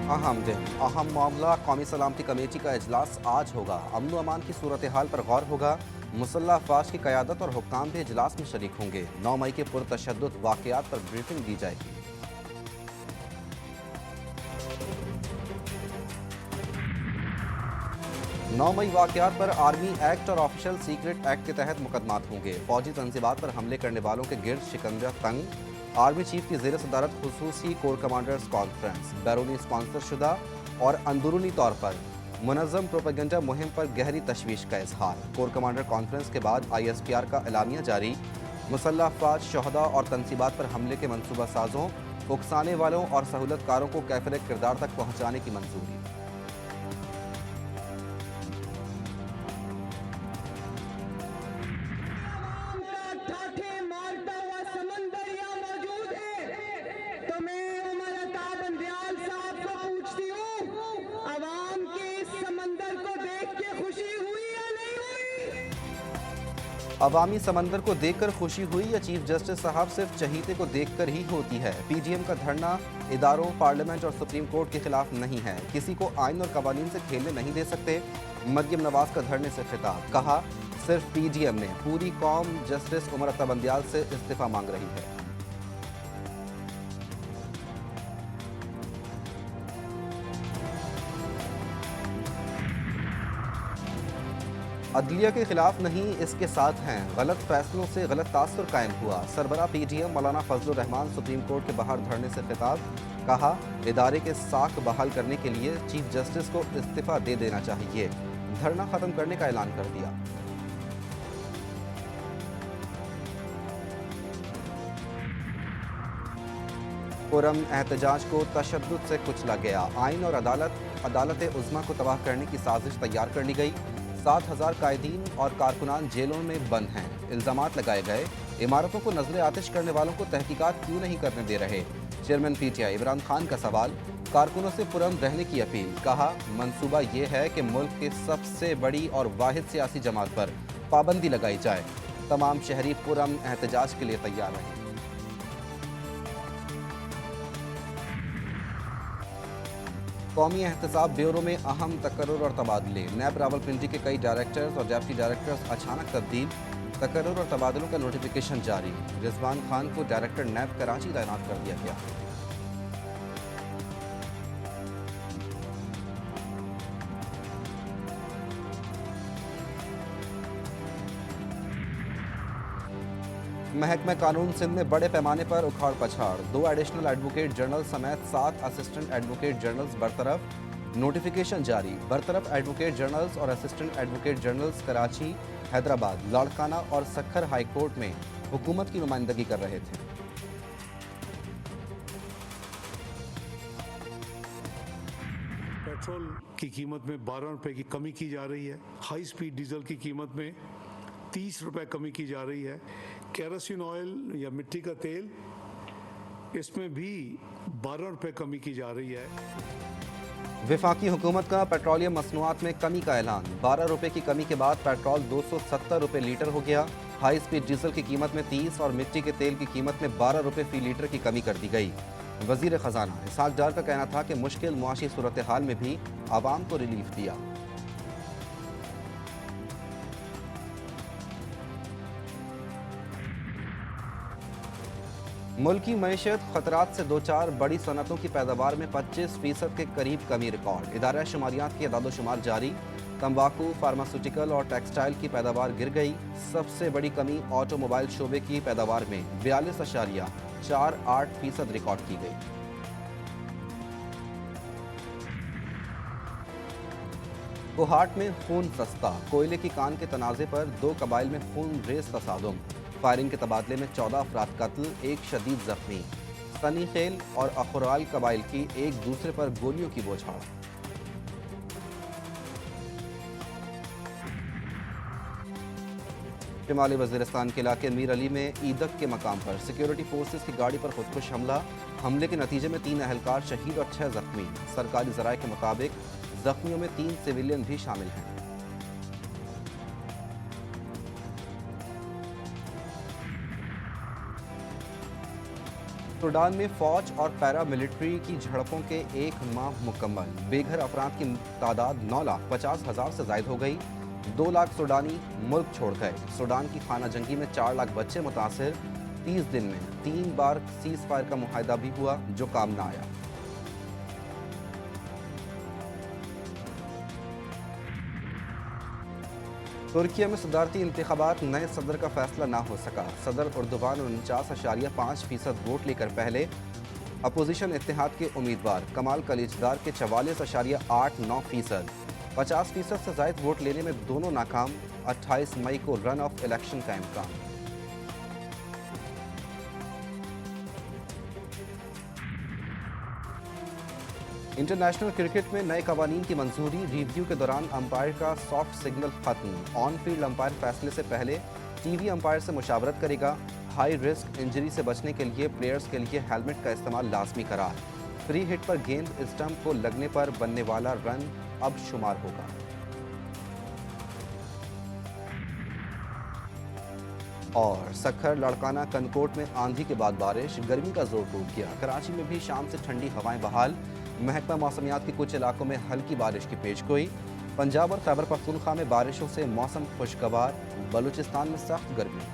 अहम दिन अहम मामला कौमी सलामती कमेटी का इजलास आज होगा। अमन व अमान की सूरत हाल पर गौर होगा। मुसल्ह अफवाज की क़यादत और हुक्काम भी इजलास में शरीक होंगे। 9 मई के पुरतशद्दुद वाक़यात पर ब्रीफिंग दी जाएगी। 9 मई वाक़यात पर आर्मी एक्ट और ऑफिशियल सीक्रेट एक्ट के तहत मुकदमात होंगे। फौजी तंजीबात पर हमले करने वालों के गिर्द शिकंजा तंग। आर्मी चीफ की ज़ेर सदारत खुसूसी कोर कमांडर्स कॉन्फ्रेंस। बैरूनी स्पॉन्सर शुदा और अंदरूनी तौर पर मुनज़्ज़म प्रोपेगेंडा मुहिम पर गहरी तशवीश का इजहार। कोर कमांडर कॉन्फ्रेंस के बाद ISPR का एलामिया जारी। मुसल्लह अफवाज, शहदा और तनसीबात पर हमले के मनसूबा साजों, उकसाने वालों और सहूलतकारों को कैफिल किरदार तक पहुँचाने की मंजूरी। अवामी समंदर को देखकर खुशी हुई या चीफ जस्टिस साहब सिर्फ चहीते को देखकर ही होती है। PGM का धरना इदारों, पार्लियामेंट और सुप्रीम कोर्ट के खिलाफ नहीं है। किसी को आइन और कवानीन से खेलने नहीं दे सकते। मरियम नवाज का धरने से खिताब, कहा सिर्फ PGM ने, पूरी कौम जस्टिस उमर अता बंदियाल से इस्तीफा मांग रही है। अदलिया के खिलाफ नहीं, इसके साथ हैं। गलत फैसलों से गलत तासुर कायम हुआ। सरबरा PGM मौलाना फजलुर रहमान सुप्रीम कोर्ट के बाहर धरने से खिताब, कहा इदारे के साख बहाल करने के लिए चीफ जस्टिस को इस्तीफा दे देना चाहिए। धरना खत्म करने का ऐलान कर दिया। पुरम एहतजाज को तशद्दुद से कुचला गया। आइन और अदालत उज़्मा को तबाह करने की साजिश तैयार कर ली गई। 7,000 कायदीन और कारकुनान जेलों में बंद हैं। इल्ज़ामात लगाए गए, इमारतों को नजर आतिश करने वालों को तहकीकात क्यों नहीं करने दे रहे। चेयरमैन PTI इमरान खान का सवाल, कारकुनों से पुरम रहने की अपील। कहा मंसूबा ये है कि मुल्क के सबसे बड़ी और वाहिद सियासी जमात पर पाबंदी लगाई जाए। तमाम शहरी पुरम एहतजाज के लिए तैयार रहे। कौमी एहतसाब ब्यूरो में अहम तकर्रुर और तबादले। नैब रावलपिंडी के कई डायरेक्टर्स और डेप्टी डायरेक्टर्स अचानक तब्दील। तकर्रुर और तबादलों का नोटिफिकेशन जारी। रिजवान खान को डायरेक्टर नैब कराची तैनात कर दिया गया। महकमा कानून सिंध में बड़े पैमाने पर उखाड़ पछाड़। 2 एडिशनल एडवोकेट जनरल समेत 7 असिस्टेंट एडवोकेट जनरल्स बरतरफ। नोटिफिकेशन जारी। बरतरफ एडवोकेट जनरल्स और assistant advocate generals Karachi, Hyderabad, Larkana और सक्खर हाई कोर्ट में हुकूमत की नुमाइंदगी कर रहे थे। पेट्रोल की कीमत में 12 रुपए की कमी की जा रही है। हाई स्पीड डीजल की कीमत में 30 रुपए कमी की जा रही है। केरोसिन ऑयल या मिट्टी का तेल, इसमें भी 12 रुपए कमी की जा रही है। वफाकी हुकूमत का पेट्रोलियम मसनूआत में कमी का ऐलान। 12 रुपए की कमी के बाद पेट्रोल 270 रुपए लीटर हो गया। हाई स्पीड डीजल की कीमत में 30 और मिट्टी के तेल की कीमत में 12 रुपए फी लीटर की कमी कर दी गई। वजीर खजाना इसहाक डार का कहना था कि मुश्किल मुआशी सूरत हाल में भी आवाम को रिलीफ दिया। मुल्की मईशत खतरात से दो चार, बड़ी सनतों की पैदावार में 25% के करीब कमी रिकॉर्ड। इदारा शुमारियात की अदाद-ओ-शुमार जारी। तंबाकू, फार्मास्यूटिकल और टेक्सटाइल की पैदावार गिर गई। सबसे बड़ी कमी ऑटोमोबाइल शोबे की पैदावार में 42.48% रिकॉर्ड की गई। कोहाट में खून सस्ता। कोयले की कान के तनाज़े पर 2 कबाइल में खून रेज तसादुम। फायरिंग के तबादले में 14 अफराद कत्ल, 1 शदीद जख्मी। सनी खेल और अखुराल कबाइल की एक दूसरे पर गोलियों की बौछार। शिमाली वजीरिस्तान के इलाके मीर अली में ईदक के मकाम पर सिक्योरिटी फोर्सेस की गाड़ी पर खुदकुश हमला। हमले के नतीजे में 3 अहलकार शहीद और 6 जख्मी। सरकारी जराये के मुताबिक जख्मियों में 3 सिविलियन भी शामिल हैं। सूडान में फौज और पैरामिलिट्री की झड़पों के 1 माह मुकम्मल। बेघर अफराद की तादाद 9,50,000 से जायद हो गई। 2 लाख सूडानी मुल्क छोड़ गए। सूडान की खाना जंगी में 4 लाख बच्चे मुतासिर। 30 दिन में 3 बार सीज फायर का मुआहदा भी हुआ जो काम न आया। तुर्किया में सदारती इंतखाबात, नए सदर का फैसला ना हो सका। सदर उर्दुगान 49.5% वोट लेकर पहले। अपोजिशन इत्तेहाद के उम्मीदवार कमाल कलिचदार के 44.89%। 50% से जायद वोट लेने में दोनों नाकाम। 28 मई को रन ऑफ इलेक्शन का इम्कान। इंटरनेशनल क्रिकेट में नए कवानीन की मंजूरी। रिव्यू के दौरान अंपायर का सॉफ्ट सिग्नल खत्म। ऑन फील्ड अंपायर फैसले से पहले टीवी अंपायर से मुशावरत करेगा। हाई रिस्क इंजरी से बचने के लिए प्लेयर्स के लिए हेलमेट का इस्तेमाल लाजमी करार। फ्री हिट पर गेंद स्टंप को लगने पर बनने वाला रन अब शुमार होगा। और सखर, लड़काना, कनकोट में आंधी के बाद बारिश। गर्मी का जोर टूट गया। कराची में भी शाम से ठंडी हवाएं बहाल। महकमा मौसमियात के कुछ इलाकों में हल्की बारिश की पेशगोई। पंजाब और खैबर पख्तूनख्वा में बारिशों से मौसम खुशगवार। बलूचिस्तान में सख्त गर्मी।